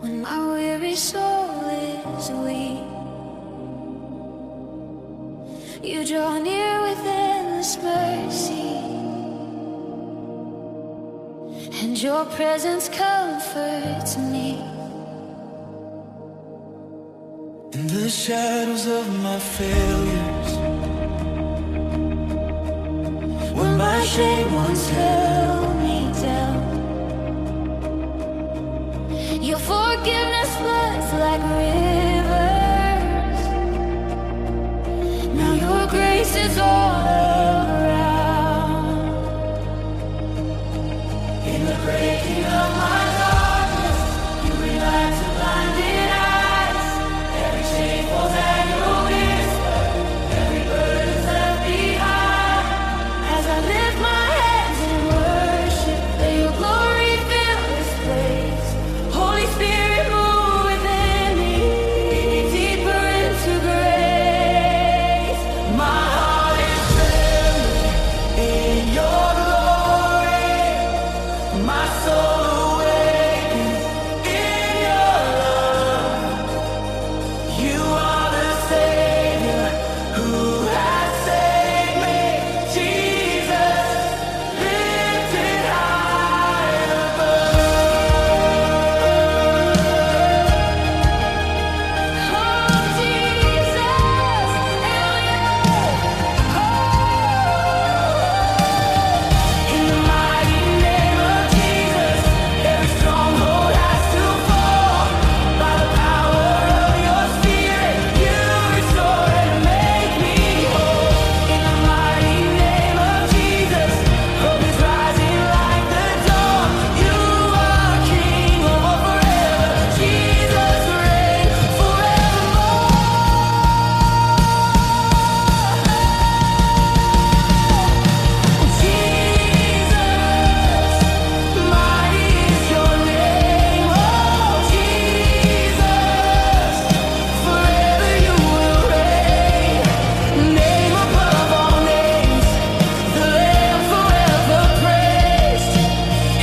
when my weary soul is weak. You draw near with endless mercy, and your presence comforts me. In the shadows of my failures, when my shame once held me down, your forgiveness flows like rivers. Now your grace is all around. in the breaking of my darkness, you bring light to blinded eyes. Every chain falls at your whisper, every burden's left behind. As I lift my hands in worship, let your glory fill this place. Holy Spirit, move within me, lead me deeper into grace. My heart is trembling in your glory. My soul awakens in your love. You are the Savior who has saved me. Jesus, lifted high above. Oh, Jesus, In the mighty name of Jesus, every stronghold has to fall. By the power of your Spirit, you restore and make me whole. In the mighty name of Jesus, hope is rising like the dawn. You are King over forever. Jesus reign forevermore. Jesus, mighty is your name. Oh, Jesus, forever you will reign. Name above all names, the Lamb forever praised.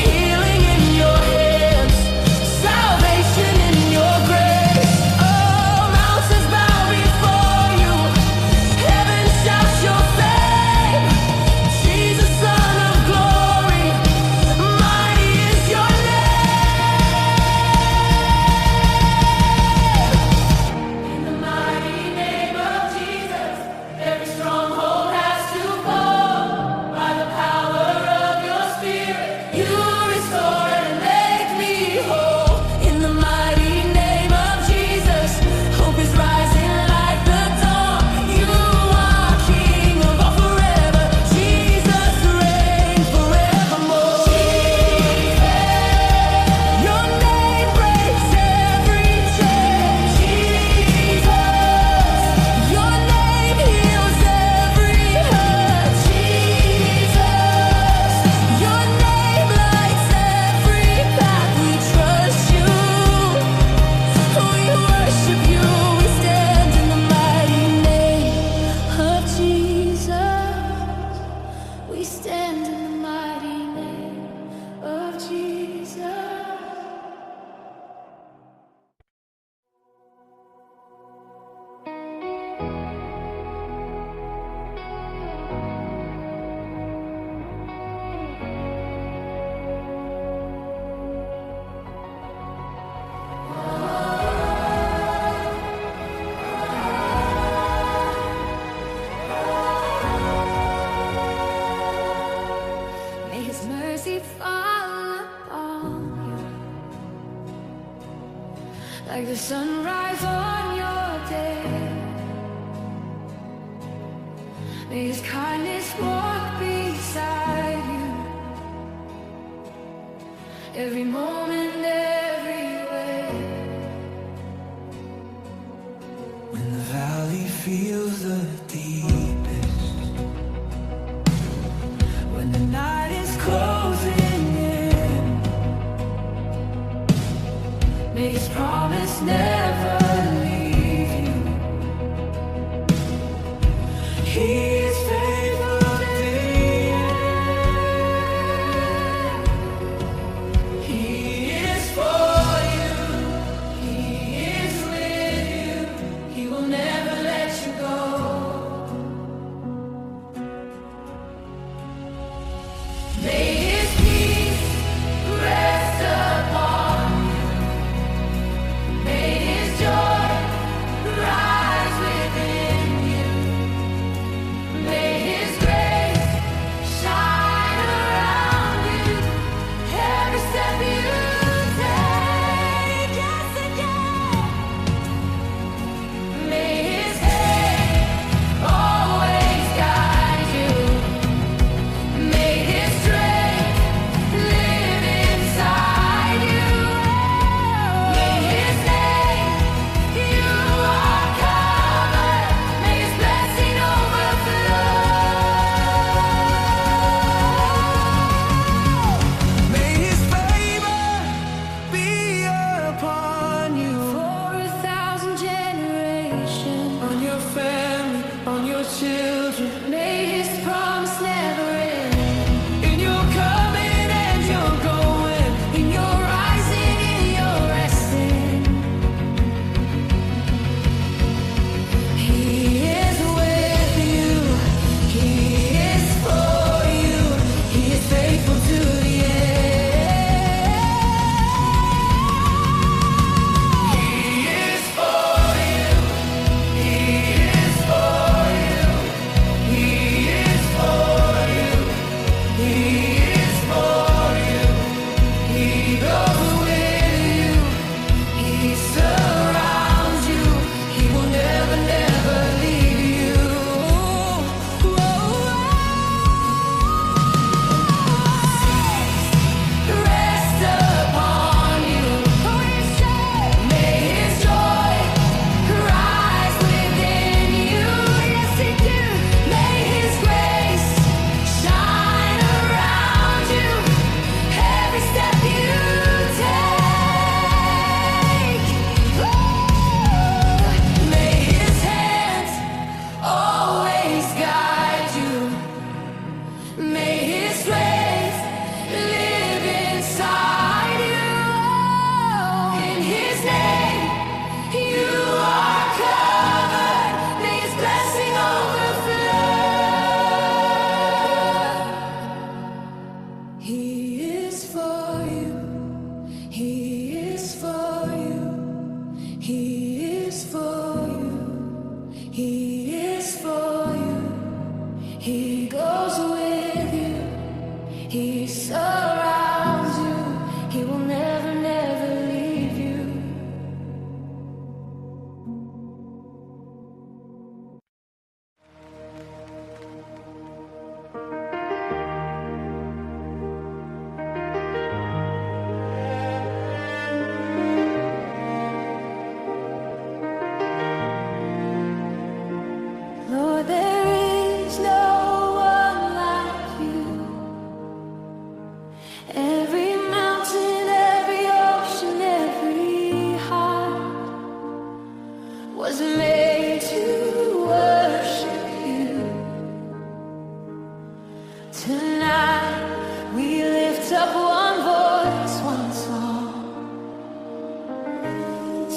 Healing in your hands, salvation in your grace. Oh, mountains bow before you, heaven shouts your fame. Jesus, Son of glory, mighty is your name. In the mighty name of Jesus, every stronghold has to fall. By the power of your Spirit, you restore and make me whole. In the mighty name of Jesus, hope is rising like the dawn. You are King of all forever. Jesus reign forevermore. Your name breaks every chain. Jesus, your name heals every hurt. Jesus, your name lights every path. We trust you. We worship you. We stand in the mighty name of Jesus. We stand in the mighty name of Jesus. May His mercy fall upon you, like the sunrise on your day. May His kindness walk beside you, every moment, every way. When the valley feels the deepest, when the night is closing in, May His promise never leave you. He is faithful to the end. He is for you.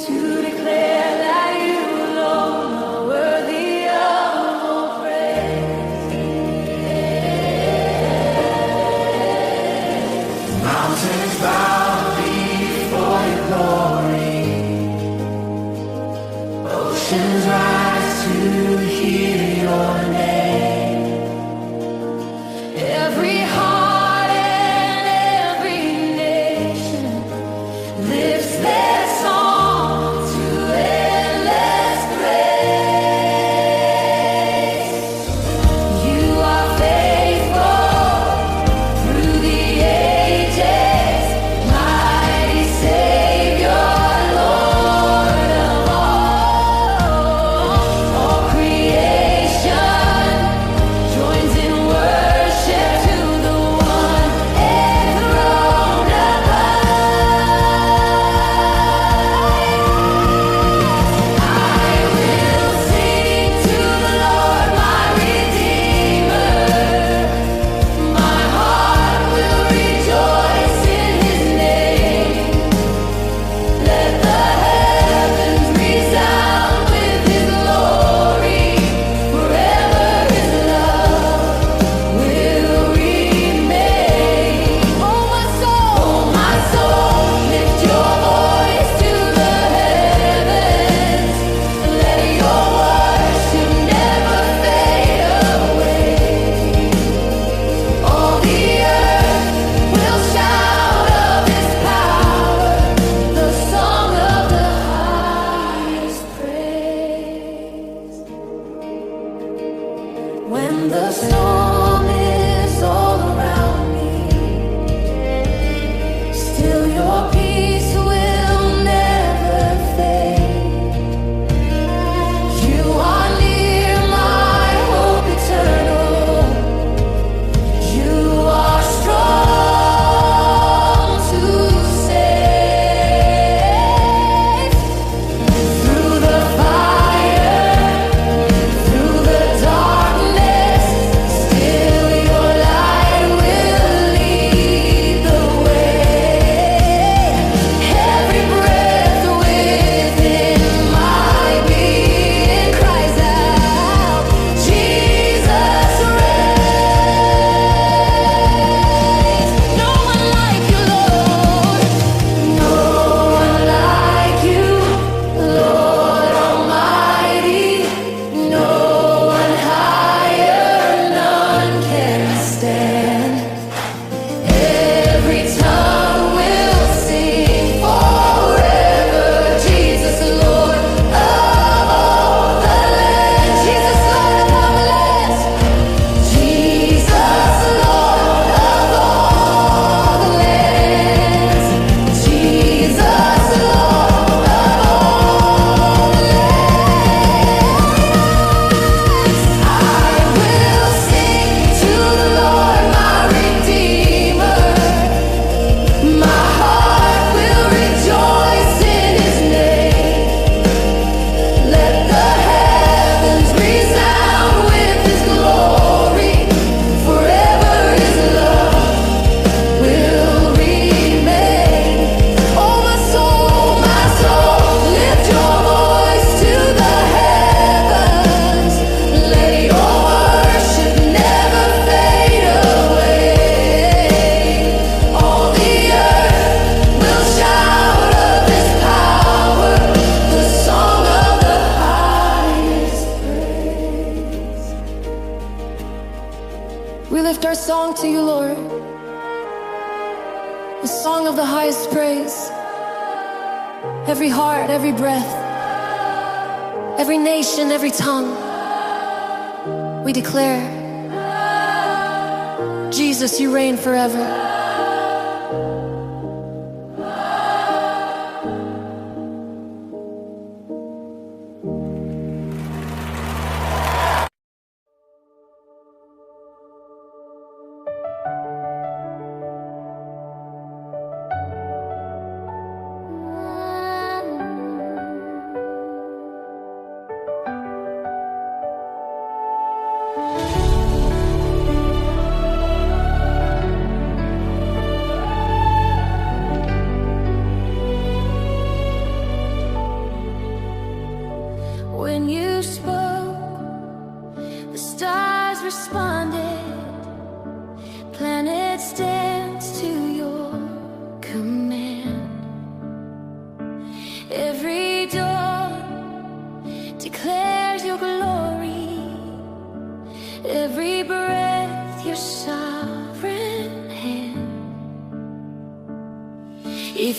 to declare that you alone are worthy of all praise. Mountains bow before your glory. Oceans rise to hear your name. Every heart and every nation lifts their song to endless praise. You are faithful through the ages, mighty Savior, Lord of all. All creation joins in worship to the one enthroned above. I will sing to the Lord, my Redeemer. My heart will rejoice in His name. Let the heavens resound with His glory. Forever His love will remain. Oh my soul, lift your voice to the heavens. Let your worship never fade away. All the earth will shout of His power, the song of the highest praise. When the storm is all around me, still your peace will never fade. You are near, my hope eternal. You are strong to save. Through the fire, through the darkness, still your light will lead the way. Every breath within my being cries out, Jesus reigns. No one like you, Lord. No one like you, Lord Almighty. No one higher, none can stand. Every tongue will sing forever, Jesus Lord of all the land. Jesus Lord of all the lands. Jesus Lord of all the lands. Jesus Lord of all the lands. I will sing to the Lord, my Redeemer. My heart will rejoice in His name. Let the heavens resound with His glory. Forever His love will remain. Oh my soul, lift your voice to the heavens. Let your worship never fade away. All the earth will shout of His power, the song of the highest praise. We lift our song to you, Lord, the song of the highest praise. Every heart, every breath, every nation, every tongue, we declare, Jesus, you reign forever.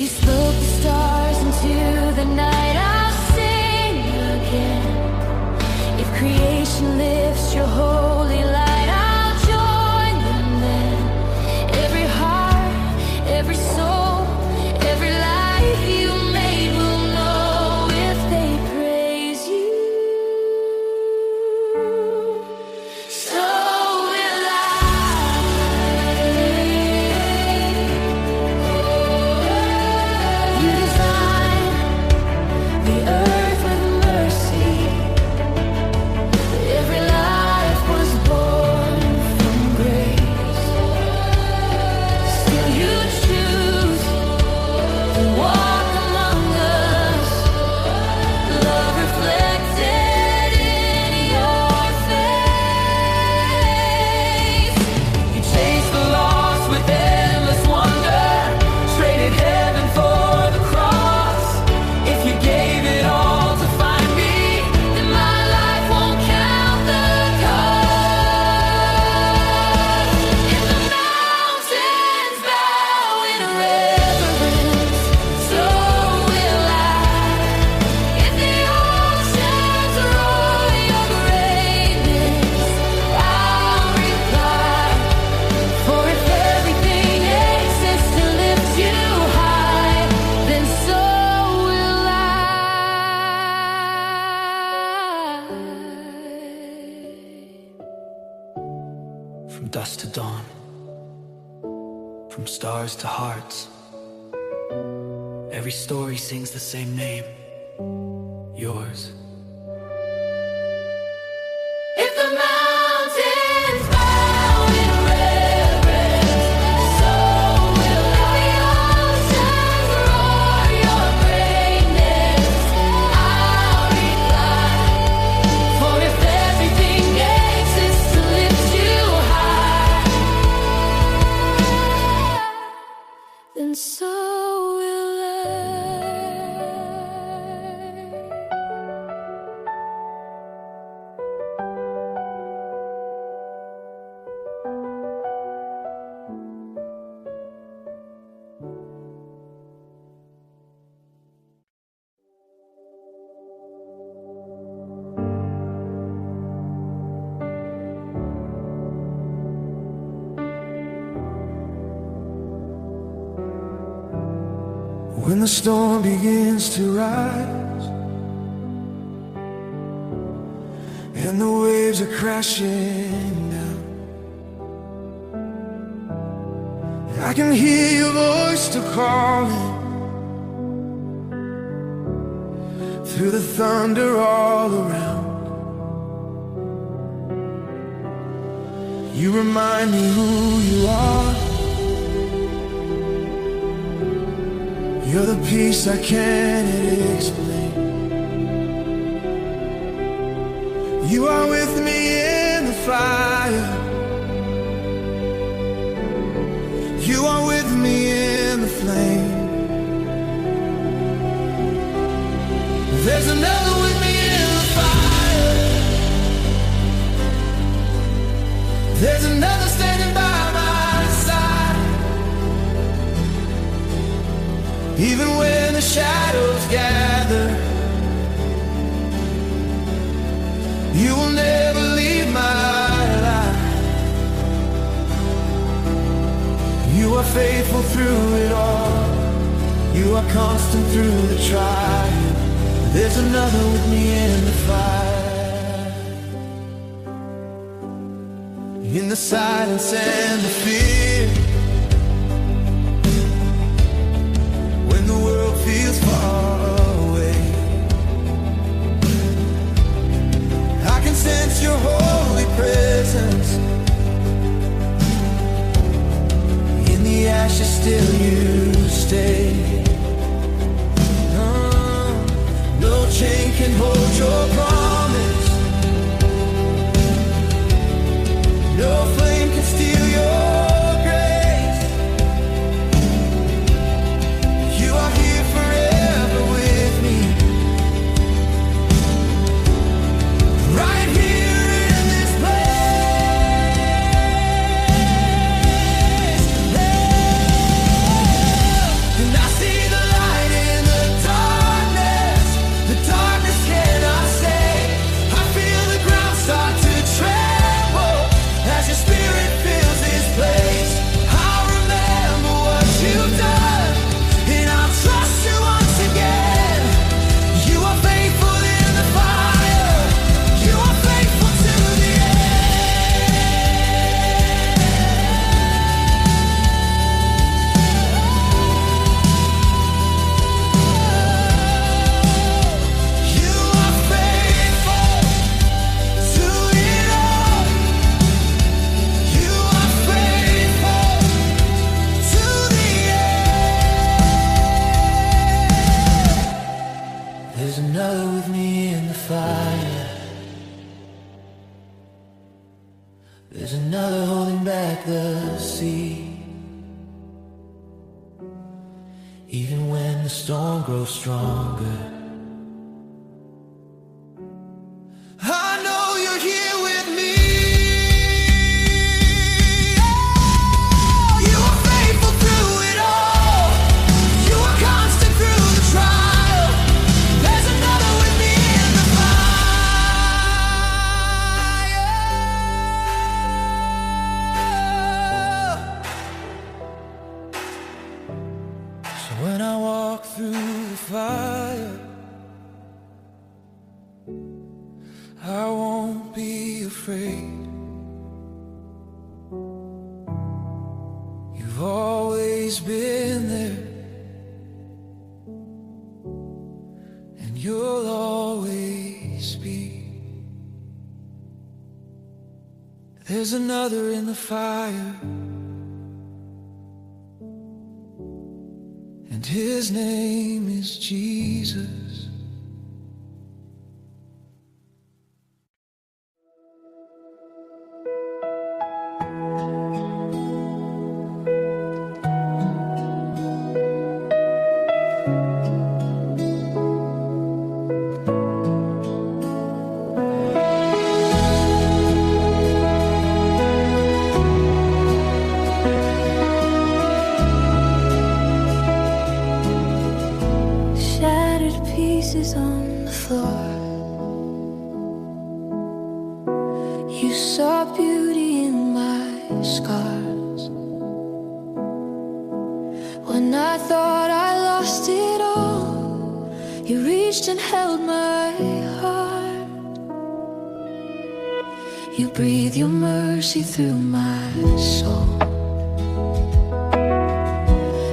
you spoke the stars into the night, I'll sing again. If creation lifts your holy light, I'll join them then. Every heart, every soul, every life you made will know if they praise you. So will I. You designed the earth with mercy. Every life was born from grace. Still you choose to walk among us, love reflected in your face. You chased the lost with endless wonder, traded heaven for the cross. If you gave it all to find me, Then my life won't count the cost. If the mountains bow in reverence, so will I. If the oceans roar your greatness, I'll reply. For if everything exists to lift you high, then so will I. from dusk to dawn, from stars to hearts, every story sings the same name, yours. If the mountains bow in reverence, so will I. If the oceans roar your greatness, I'll reply. For if everything exists to lift you high, then so will I. When the storm begins to rise and the waves are crashing down, I can hear your voice still calling through the thunder all around. You remind me who you are. You're the peace I can't explain. You are with me in the fire. You are with me in the flame. There's another with me in the fire. There's another standing by my side. Even when the shadows gather, you will never leave my life. You are faithful through it all. You are constant through the trial. There's another with me in the fire. In the silence and the fear, when the world feels far away, I can sense your holy presence. In the ashes still you stay. No chain can hold your promise. No flame can steal your grace. You are here forever with me. Right here in this place. And I see the There's another with me in the fire. There's another holding back the sea. Even when the storm grows stronger, I know you're here with me. Oh, you are faithful through it all. You are constant through the trial. There's another with me in the fire. So when I walk through the fire, I won't be afraid. You've always been there, and you'll always be. There's another in the fire, and his name is Jesus. On the floor, you saw beauty in my scars. When I thought I lost it all, you reached and held my heart. You breathe your mercy through my soul.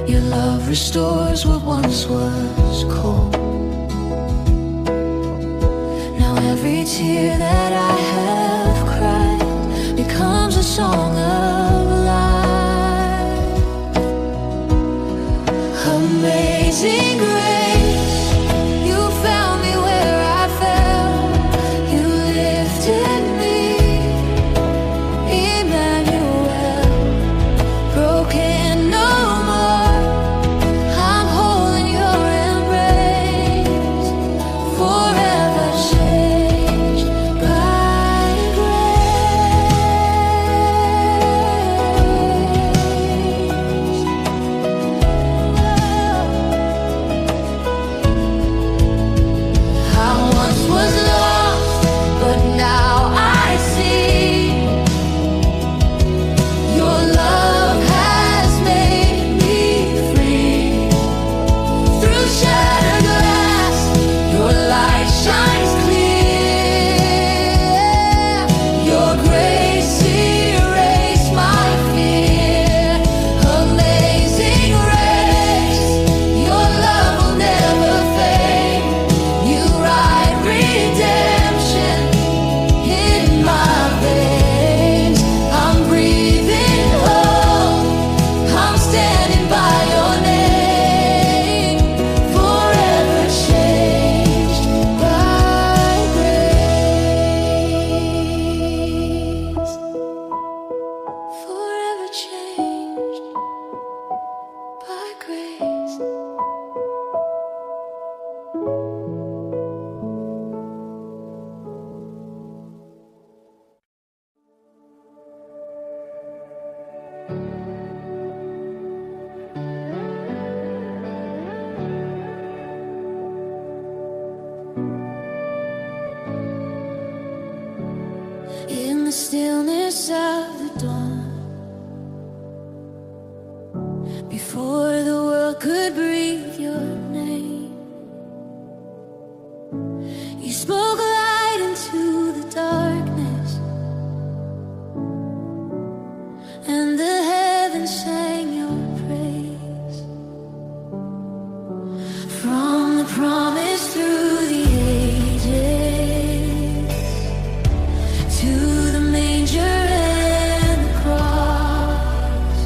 Your love restores what once was cold. Every tear that I have cried becomes a song of life. Amazing grace, you found me where I fell. You lifted me, Emmanuel. Broken no more, I'm whole in your embrace. Forever changed. the stillness of the dawn, before the world could breathe your name, you spoke light into the darkness, and the heavens sang your praise. From the promise through the ages to the manger and the cross,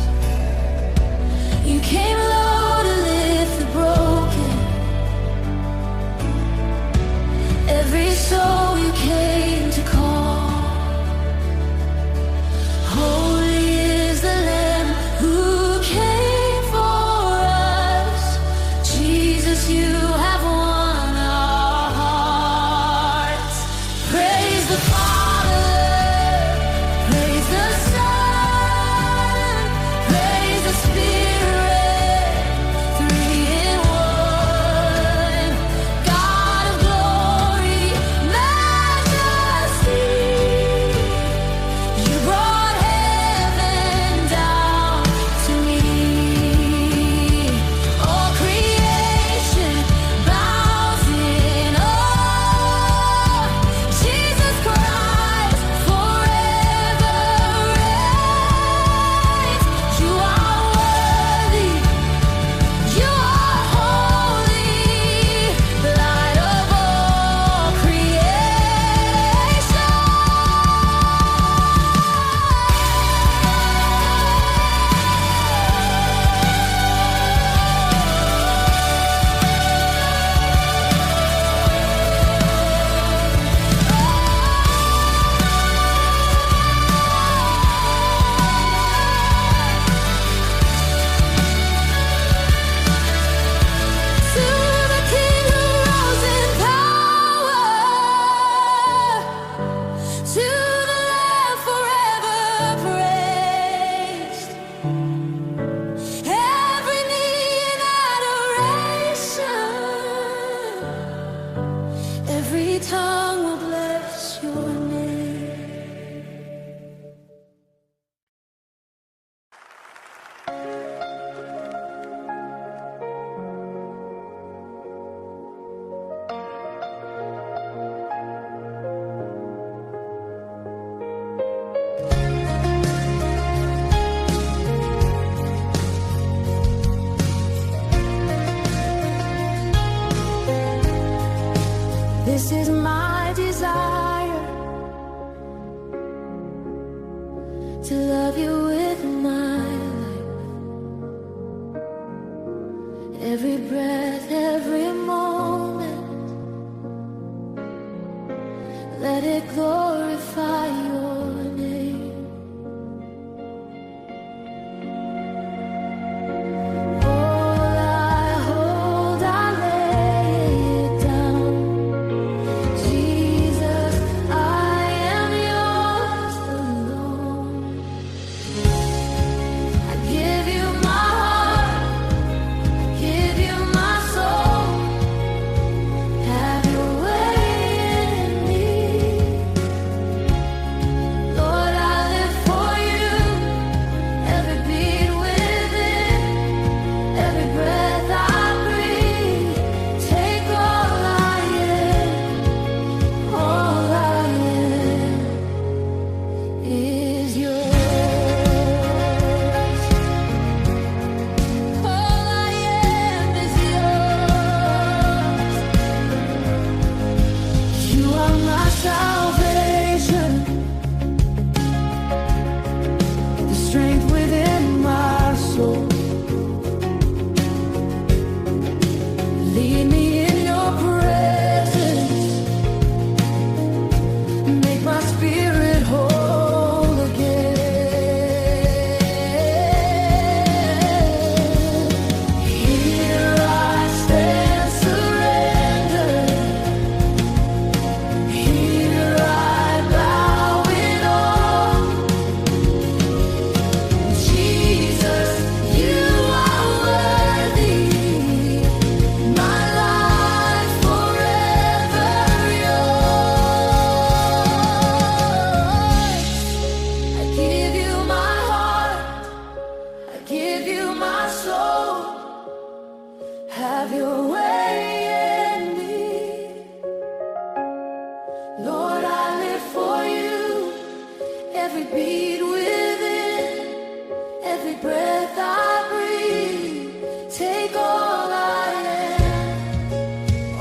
you came low to lift the broken, let it glorify your name. All I hold, I lay it down. Jesus, I am yours alone. I give you my heart, give you my soul. Have your way in me. Lord, I live for you. Every beat within, every breath I breathe. Take all I am. All I am is yours. All I am is yours. You are my salvation, the strength within my soul. Lead me in your presence, make my spirit whole again. Here I stand surrendered. Here I bow in awe. Jesus, you are worthy. My life forever yours. I give you my heart, I give you my soul. Have your way in me. Lord, I live for you. Every beat within, every breath I breathe. Take all I am,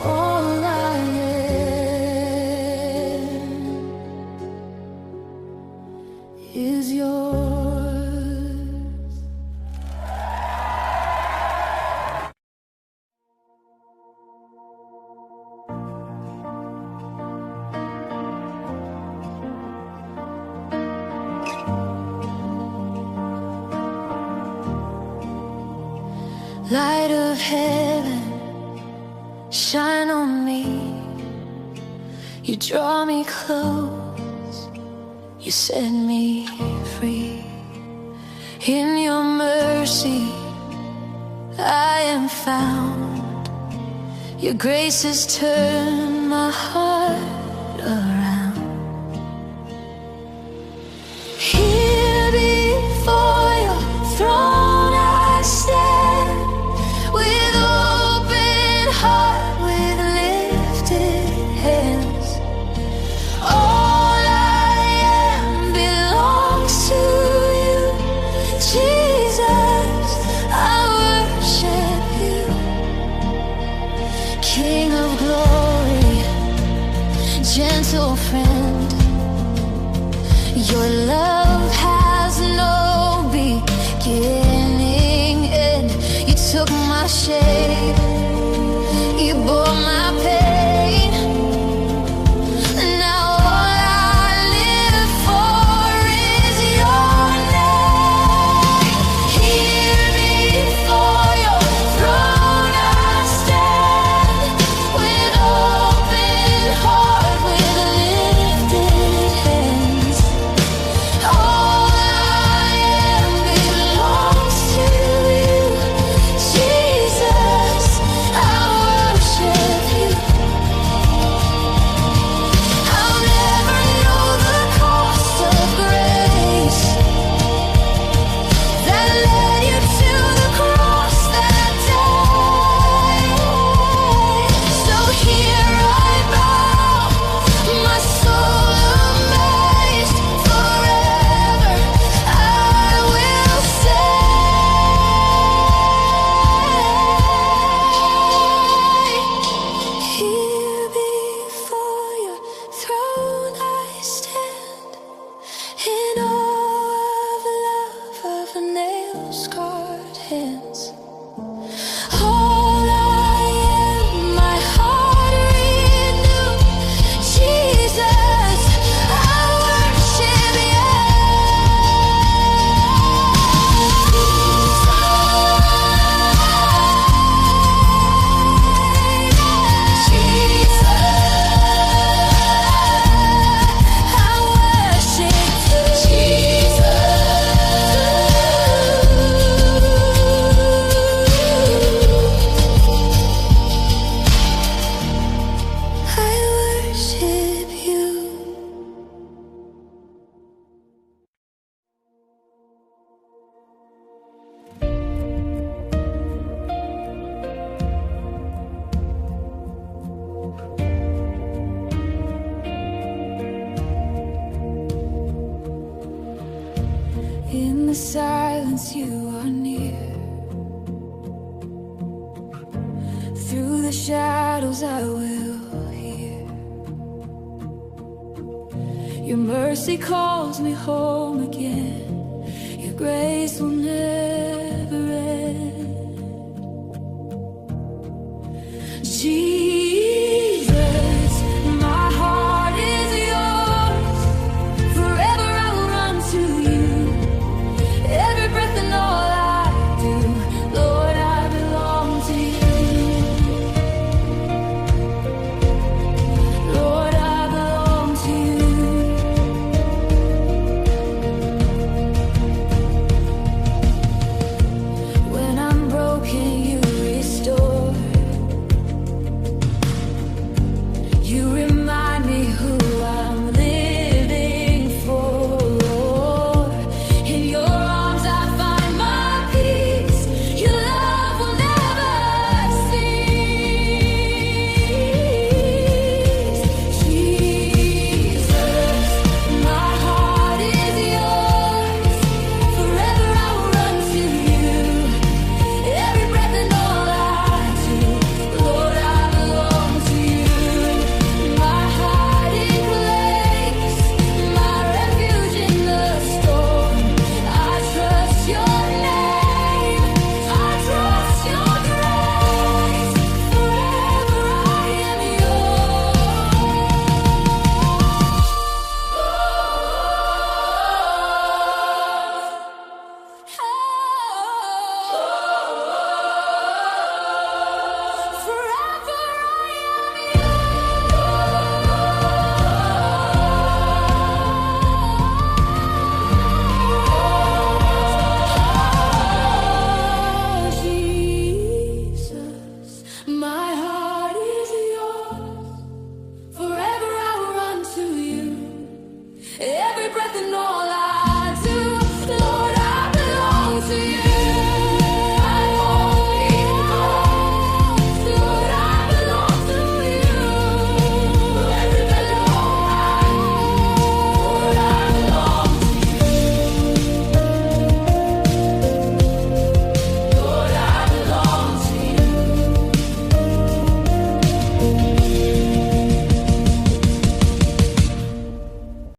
all I am is yours. Light of heaven, shine on me. You draw me close, you set me free. In your mercy, I am found. Your grace has turned my heart around. Here before your throne I stand, with open heart, with lifted hands. All I am belongs to you, Jesus. I worship you, King of glory, gentle friend. Your love has no beginning, and you took my shame, you bore my pain. Now all I live for is your name. Here before your throne I stand, with open heart, with lifted hands. silence you are near. Through the shadows I will hear. Your mercy calls me home again. Your grace will never end. Jesus,